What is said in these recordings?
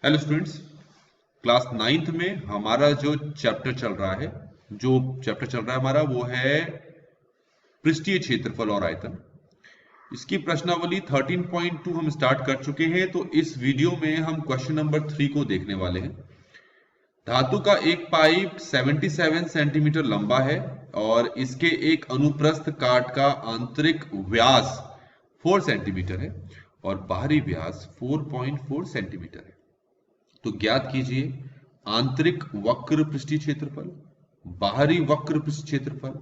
Hello students, class 9th में हमारा जो चैप्टर चल रहा है हमारा वो है पृष्ठीय क्षेत्रफल और आयतन। इसकी प्रश्नावली 13.2 हम स्टार्ट कर चुके हैं। तो इस वीडियो में हम क्वेश्चन नंबर 3 को देखने वाले हैं। धातु का एक पाइप 77 सेंटीमीटर लंबा है और इसके एक अनुप्रस्थ काट का आंतरिक व्यास 4 सेंटीमीटर है और बाहरी व्यास 4.4 सेंटीमीटर है। तो ज्ञात कीजिए आंतरिक वक्र पृष्ठीय क्षेत्रफल, बाहरी वक्र पृष्ठीय क्षेत्रफल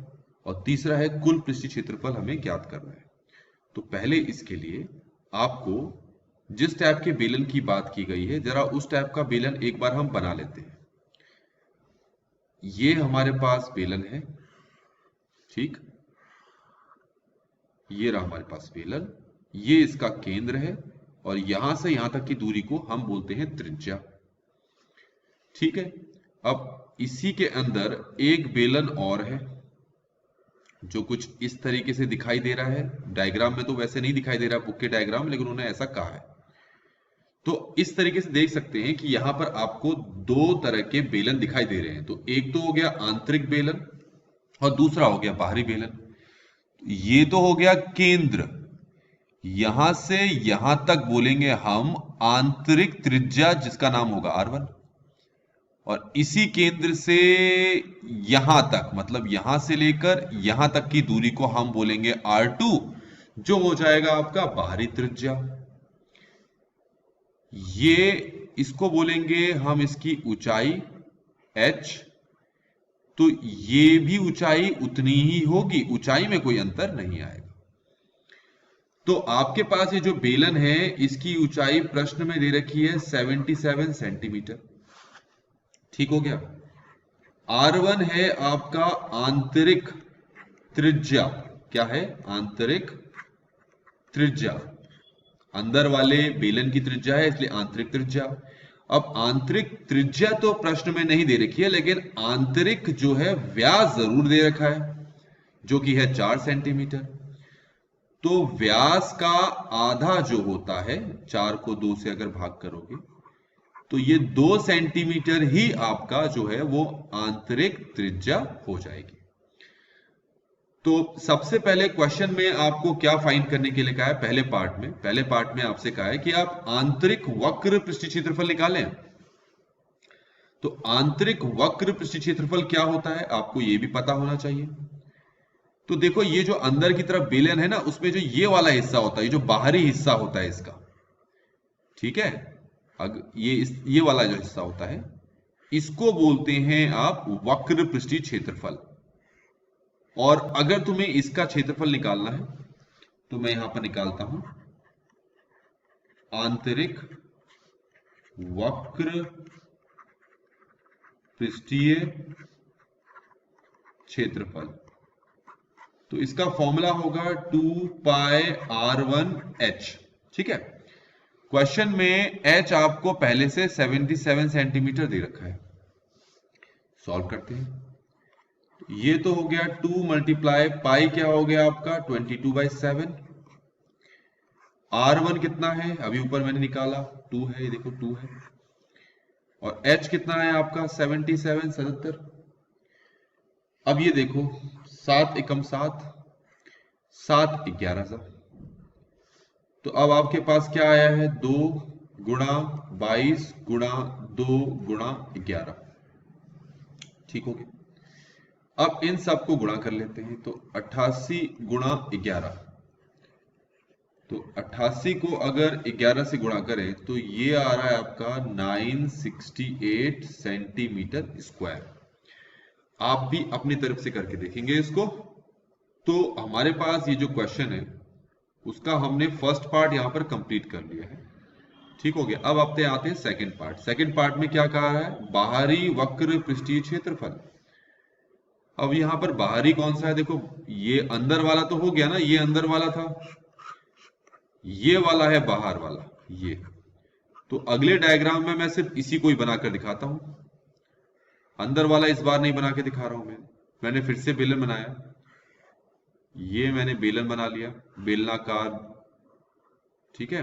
और तीसरा है कुल पृष्ठीय क्षेत्रफल हमें ज्ञात करना है। तो पहले इसके लिए आपको जिस टाइप के बेलन की बात की गई है जरा उस टाइप का बेलन एक बार हम बना लेते हैं। ये हमारे पास बेलन है, ठीक, ये रहा हमारे पास बेलन, ये इसका केंद्र है और यहां से यहां तक की दूरी को हम बोलते हैं त्रिज्या। ठीक है, अब इसी के अंदर एक बेलन और है जो कुछ इस तरीके से दिखाई दे रहा है। डायग्राम में तो वैसे नहीं दिखाई दे रहा बुक के डायग्राम में, लेकिन उन्होंने ऐसा कहा है। तो इस तरीके से देख सकते हैं कि यहां पर आपको दो तरह के बेलन दिखाई दे रहे हैं। तो एक तो हो गया आंतरिक बेलन और दूसरा हो गया बाहरी बेलन। ये तो हो गया केंद्र, यहां से यहां तक बोलेंगे हम आंतरिक त्रिज्या जिसका नाम होगा R1 और इसी केंद्र से यहां तक मतलब यहां से लेकर यहां तक की दूरी को हम बोलेंगे R2 जो हो जाएगा आपका बाहरी त्रिज्या। ये इसको बोलेंगे हम इसकी ऊंचाई h। तो ये भी ऊंचाई उतनी ही होगी, ऊंचाई में कोई अंतर नहीं आएगा। तो आपके पास ये जो बेलन है इसकी ऊंचाई प्रश्न में दे रखी है 77 सेंटीमीटर। ठीक हो गया। R1 है आपका आंतरिक त्रिज्या। क्या है? आंतरिक त्रिज्या। अंदर वाले बेलन की त्रिज्या है इसलिए आंतरिक त्रिज्या। अब आंतरिक त्रिज्या तो प्रश्न में नहीं दे रखी है, लेकिन आंतरिक जो है व्यास जरूर दे रखा है जो कि है 4 सेंटीमीटर। तो व्यास का आधा जो होता है, 4 को 2 से अगर भाग करोगे तो ये 2 सेंटीमीटर ही आपका जो है वो आंतरिक त्रिज्या हो जाएगी। तो सबसे पहले क्वेश्चन में आपको क्या फाइंड करने के लिए कहा है? पहले पार्ट में आपसे कहा है कि आप आंतरिक वक्र पृष्ठीय क्षेत्रफल निकालें। तो आंतरिक वक्र पृष्ठीय क्षेत्रफल क्या होता है आपको ये भी पता होना चाहिए। तो देखो ये जो अंदर की तरफ बेलन है ना, उसमें जो ये वाला हिस्सा होता है, ये जो बाहरी हिस्सा होता है इसका, ठीक है, अगर ये वाला जो हिस्सा होता है इसको बोलते हैं आप वक्र पृष्ठीय क्षेत्रफल। और अगर तुम्हें इसका क्षेत्रफल निकालना है तो मैं यहां पर निकालता हूं आंतरिक वक्र पृष्ठीय क्षेत्रफल। तो इसका फॉर्मूला होगा 2 पाई R1H। ठीक है, क्वेश्चन में H आपको पहले से 77 सेंटीमीटर दे रखा है। सॉल्व करते हैं। ये तो हो गया 2 मल्टीप्लाई पाई, क्या हो गया आपका 22/7। R1 कितना है अभी ऊपर मैंने निकाला 2 है, ये देखो 2 है। और H कितना है आपका 77। अब ये देखो 7 एकम 7, 7 11 तो अब आपके पास क्या आया है 2 गुणा 22 गुणा 2 गुणा 11। ठीक हो गया। अब इन सब को गुणा कर लेते हैं तो 88 गुणा 11। तो 88 को अगर 11 से गुणा करें तो ये आ रहा है आपका 968 सेंटीमीटर स्क्वायर। आप भी अपनी तरफ से करके देखेंगे इसको। तो हमारे पास ये जो क्वेश्चन है उसका हमने फर्स्ट पार्ट यहां पर कंप्लीट कर लिया है। ठीक हो गया। अब आते हैं सेकंड पार्ट। सेकंड पार्ट में क्या कहा है? बाहरी वक्र पृष्ठीय क्षेत्रफल। अब यहां पर बाहरी कौन सा है? देखो ये अंदर वाला तो हो गया ना, ये अंदर वाला था, ये वाला है बाहर वाला, ये। तो अगले डायग्राम में मैं सिर्फ इसी को ही बनाकर दिखाता हूं, अंदर वाला इस बार नहीं बना के दिखा रहा हूं। मैंने फिर से बेलन बनाया, ये मैंने बेलन बना लिया बेलनाकार, ठीक है।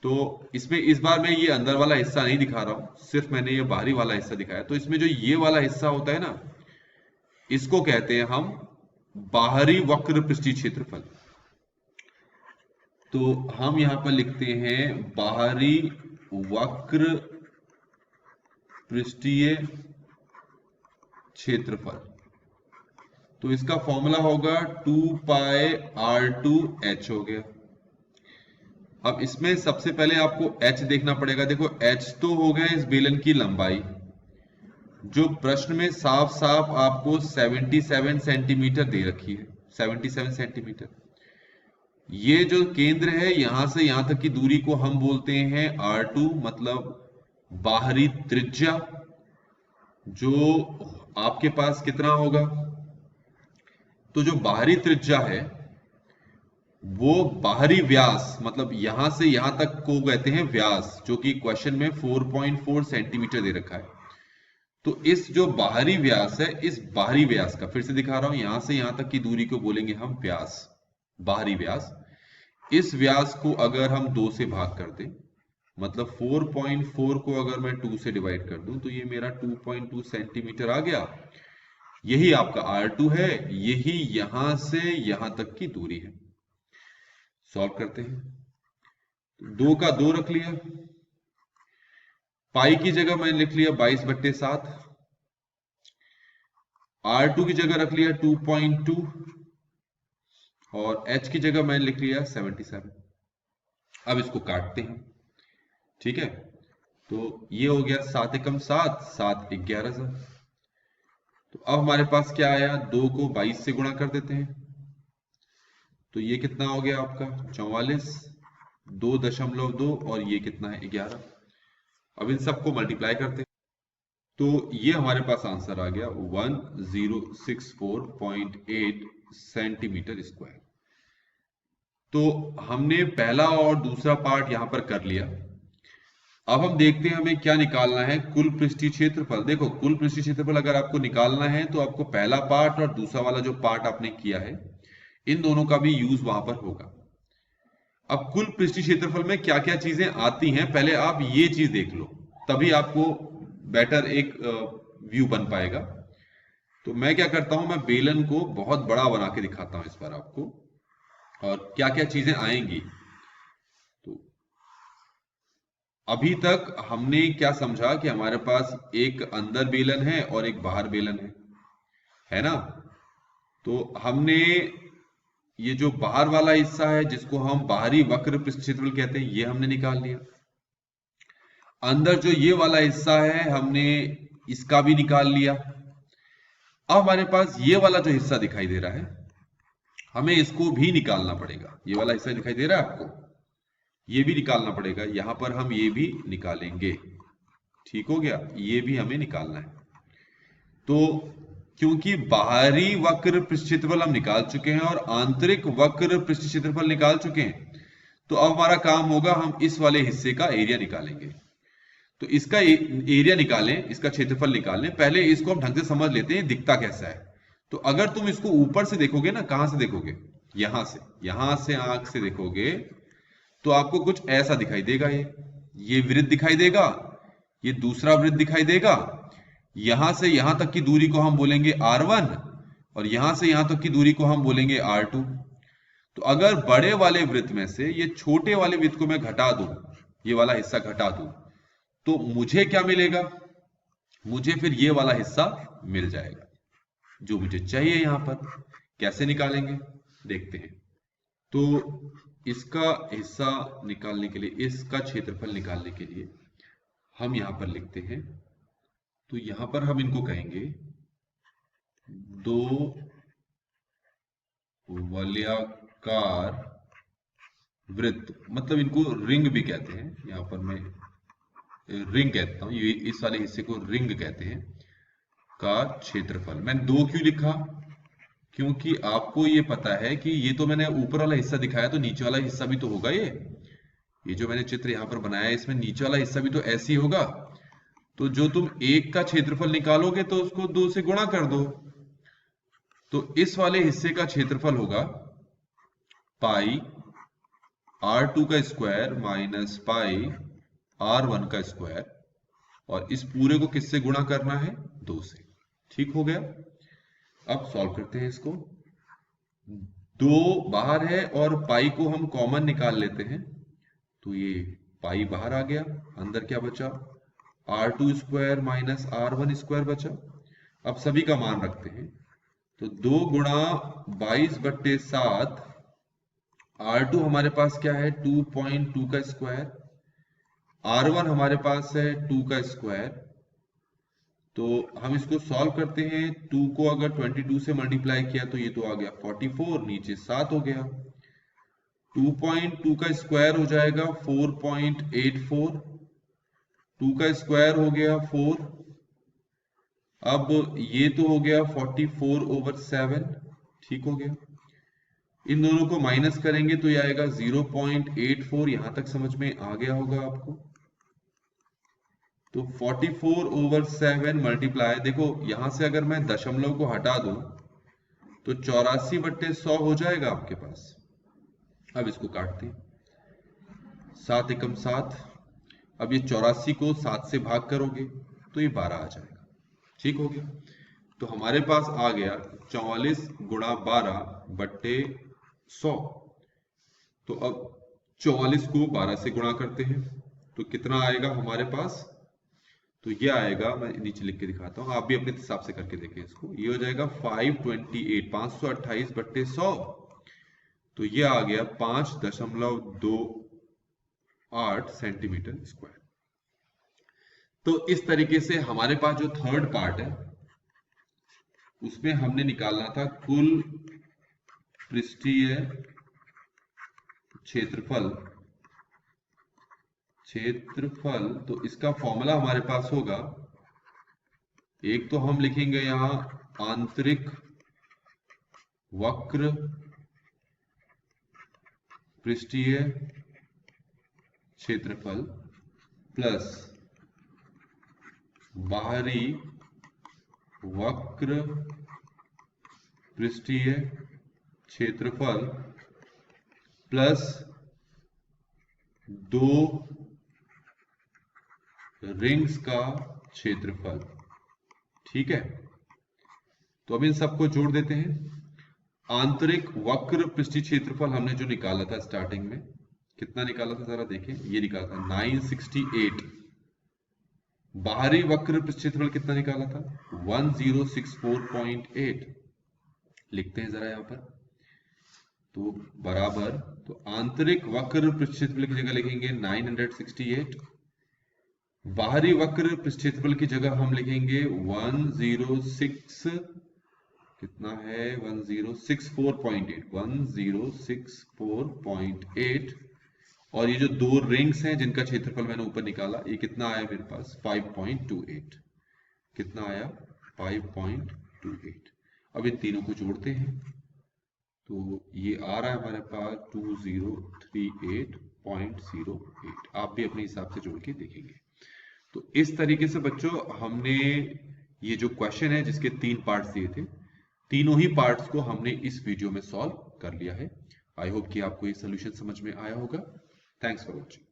तो इसमें इस बार मैं ये अंदर वाला हिस्सा नहीं दिखा रहा हूं, सिर्फ मैंने ये बाहरी वाला हिस्सा दिखाया। तो इसमें जो ये वाला हिस्सा होता है ना, इसको कहते हैं हम बाहरी वक्र पृष्ठीय क्षेत्रफल। तो हम यहां पर लिखते हैं बाहरी वक्र पृष्ठीय क्षेत्रफल। तो इसका फॉर्मूला होगा 2πr2h हो गया। अब इसमें सबसे पहले आपको h देखना पड़ेगा। देखो h तो हो गया इस बेलन की लंबाई, जो प्रश्न में साफ साफ आपको 77 सेंटीमीटर दे रखी है, 77 सेंटीमीटर। ये जो केंद्र है यहां से यहां तक की दूरी को हम बोलते हैं R2, मतलब बाहरी त्रिज्या, जो आपके पास कितना होगा। तो जो बाहरी त्रिज्या है वो बाहरी व्यास, मतलब यहां से यहां तक को कहते हैं व्यास, जो कि क्वेश्चन में 4.4 सेंटीमीटर दे रखा है। तो इस जो बाहरी व्यास है, इस बाहरी व्यास का फिर से दिखा रहा हूं, यहां से यहां तक की दूरी को बोलेंगे हम व्यास, बाहरी व्यास। इस व्यास को अगर हम 2 से भाग कर दें, मतलब 4.4 को अगर मैं 2 से डिवाइड कर दूं, तो ये मेरा 2.2 सेंटीमीटर आ गया। यही आपका R2 है, यही यहां से यहां तक की दूरी है। सॉल्व करते हैं। 2 का 2 रख लिया, पाई की जगह मैंने लिख लिया 22/7, R2 की जगह रख लिया 2.2 और h की जगह मैंने लिख लिया 77। अब इसको काटते हैं, ठीक है। तो ये हो गया 7 एकम 7, 7 11। तो अब हमारे पास क्या आया, 2 को 22 से गुणा कर देते हैं। तो ये कितना हो गया आपका 44, 2.2 और ये कितना है 11। अब इन सबको मल्टीप्लाई करते हैं, तो ये हमारे पास आंसर आ गया 1064.8 सेंटीमीटर स्क्वायर। तो हमने पहला और दूसरा पार्ट यहां पर कर लिया। अब हम देखते हैं हमें क्या निकालना है, कुल पृष्ठीय क्षेत्रफल। देखो कुल पृष्ठीय क्षेत्रफल अगर आपको निकालना है तो आपको पहला पार्ट और दूसरा वाला जो पार्ट आपने किया है, इन दोनों का भी यूज वहां पर होगा। अब कुल पृष्ठीय क्षेत्रफल में क्या क्या चीजें आती हैं, पहले आप ये चीज देख लो, तभी आपको बेटर एक व्यू बन पाएगा। तो मैं क्या करता हूं, मैं बेलन को बहुत बड़ा बना के दिखाता हूं इस बार आपको, और क्या क्या चीजें आएंगी। तो अभी तक हमने क्या समझा कि हमारे पास एक अंदर बेलन है और एक बाहर बेलन है ना। तो हमने ये जो बाहर वाला हिस्सा है, जिसको हम बाहरी वक्र पृष्ठ क्षेत्रफल कहते हैं, ये हमने निकाल लिया। अंदर जो ये वाला हिस्सा है, हमने इसका भी निकाल लिया। अब हमारे पास ये वाला जो हिस्सा दिखाई दे रहा है, हमें इसको भी निकालना पड़ेगा। ये वाला हिस्सा दिखाई दे रहा है आपको, ये भी निकालना पड़ेगा। यहां पर हम ये भी निकालेंगे, ठीक हो गया, ये भी हमें निकालना है। तो क्योंकि बाहरी वक्र पृष्ठ क्षेत्रफल हम निकाल चुके हैं और आंतरिक वक्र पृष्ठ क्षेत्रफल निकाल चुके हैं, तो अब हमारा काम होगा हम इस वाले हिस्से का एरिया निकालेंगे। तो इसका एरिया निकालें, इसका क्षेत्रफल निकालें। पहले इसको हम ढंग से समझ लेते हैं दिखता कैसा है। तो अगर तुम इसको ऊपर से देखोगे ना, कहां से देखोगे, यहां से आंख से देखोगे, तो आपको कुछ ऐसा दिखाई देगा। ये वृत्त दिखाई देगा, ये दूसरा वृत्त दिखाई देगा। यहां से यहां तक की दूरी को हम बोलेंगे R1 और यहां से यहां तक की दूरी को हम बोलेंगे R2। तो अगर बड़े वाले वृत्त में से ये छोटे वाले वृत्त को मैं घटा दूं, ये वाला हिस्सा घटा दूं, तो मुझे क्या मिलेगा, मुझे फिर ये वाला हिस्सा मिल जाएगा जो मुझे चाहिए। यहां पर कैसे निकालेंगे देखते हैं। तो इसका हिस्सा निकालने के लिए, इसका क्षेत्रफल निकालने के लिए हम यहां पर लिखते हैं। तो यहां पर हम इनको कहेंगे 2 वलयाकार वृत्त, मतलब इनको रिंग भी कहते हैं। यहां पर मैं रिंग कहता हूं, ये इस वाले हिस्से को रिंग कहते हैं, का क्षेत्रफल। मैंने 2 क्यों लिखा, क्योंकि आपको ये पता है कि ये तो मैंने ऊपर वाला हिस्सा दिखाया, तो नीचे वाला हिस्सा भी तो होगा। ये जो मैंने चित्र यहां पर बनाया है, इसमें नीचे वाला हिस्सा भी तो ऐसे ही होगा। तो जो तुम 1 का क्षेत्रफल निकालोगे तो उसको 2 से गुणा कर दो। तो इस वाले हिस्से का क्षेत्रफल होगा पाई R2 का स्क्वायर माइनस पाई R1 का स्क्वायर, और इस पूरे को किससे गुणा करना है? 2 से। ठीक हो गया। अब सॉल्व करते हैं इसको। 2 बाहर है और पाई को हम कॉमन निकाल लेते हैं, तो ये पाई बाहर आ गया, अंदर क्या बचा? R2 square minus R1 square बचा। अब सभी का मान रखते हैं, तो 2 गुणा 22/7, R2 हमारे पास क्या है? 2.2 का स्क्वायर, R1 हमारे पास है 2 का स्क्वायर। तो हम इसको सॉल्व करते हैं। 2 को अगर 22 से मल्टीप्लाई किया तो ये तो आ गया 44, नीचे 7 हो गया। 2.2 का स्क्वायर हो जाएगा 4.84, 2 का स्क्वायर हो गया 4, अब ये तो हो गया 44/7। ठीक हो गया। इन दोनों को माइनस करेंगे तो ये आएगा 0.84। यहां तक समझ में आ गया होगा आपको। तो 44/7 मल्टीप्लाई, देखो यहां से अगर मैं दशमलव को हटा दूं तो 84/100 हो जाएगा आपके पास। अब इसको काटते हैं, 7 एकम 7। अब ये 84 को 7 से भाग करोगे तो ये 12 आ जाएगा। ठीक हो गया। तो हमारे पास आ गया 44 गुणा 12/100। तो अब 44 को 12 से गुणा करते हैं तो कितना आएगा हमारे पास? तो ये आएगा, मैं नीचे लिख के दिखाता हूँ, आप भी अपने हिसाब से करके देखें इसको। ये हो जाएगा 528/100। तो ये आ गया 5.28 सेंटीमीटर स्क्वायर। तो इस तरीके से हमारे पास जो थर्ड पार्ट है उसमें हमने निकालना था कुल पृष्ठीय क्षेत्रफल। तो इसका फॉर्मूला हमारे पास होगा, एक तो हम लिखेंगे यहां आंतरिक वक्र पृष्ठीय क्षेत्रफल प्लस बाहरी वक्र पृष्ठीय क्षेत्रफल प्लस 2 रिंग्स का क्षेत्रफल। ठीक है। तो अब इन सबको जोड़ देते हैं। आंतरिक वक्र पृष्ठीय क्षेत्रफल हमने जो निकाला था स्टार्टिंग में, कितना निकाला था जरा देखें, ये निकाला था 968। बाहरी वक्र पृष्ठीय क्षेत्रफल कितना निकाला था? 1064.8। लिखते हैं जरा यहां पर, तो बराबर, तो आंतरिक वक्र पृष्ठीय क्षेत्रफल की जगह लिखेंगे 968, बाहरी वक्र पृष्ठीय क्षेत्रफल की जगह हम लिखेंगे 106, कितना है? 1064.8। और ये जो 2 रिंग्स हैं जिनका क्षेत्रफल मैंने ऊपर निकाला, ये कितना आया मेरे पास? 5.28। कितना आया? 5.28। अब इन तीनों को जोड़ते हैं तो ये आ रहा है हमारे पास 2038.08। आप भी अपने हिसाब से जोड़ के देखेंगे। तो इस तरीके से बच्चों हमने ये जो क्वेश्चन है जिसके 3 पार्ट्स दिए थे, तीनों ही पार्ट्स को हमने इस वीडियो में सॉल्व कर लिया है। आई होप कि आपको ये सोल्यूशन समझ में आया होगा। Thanks for watching.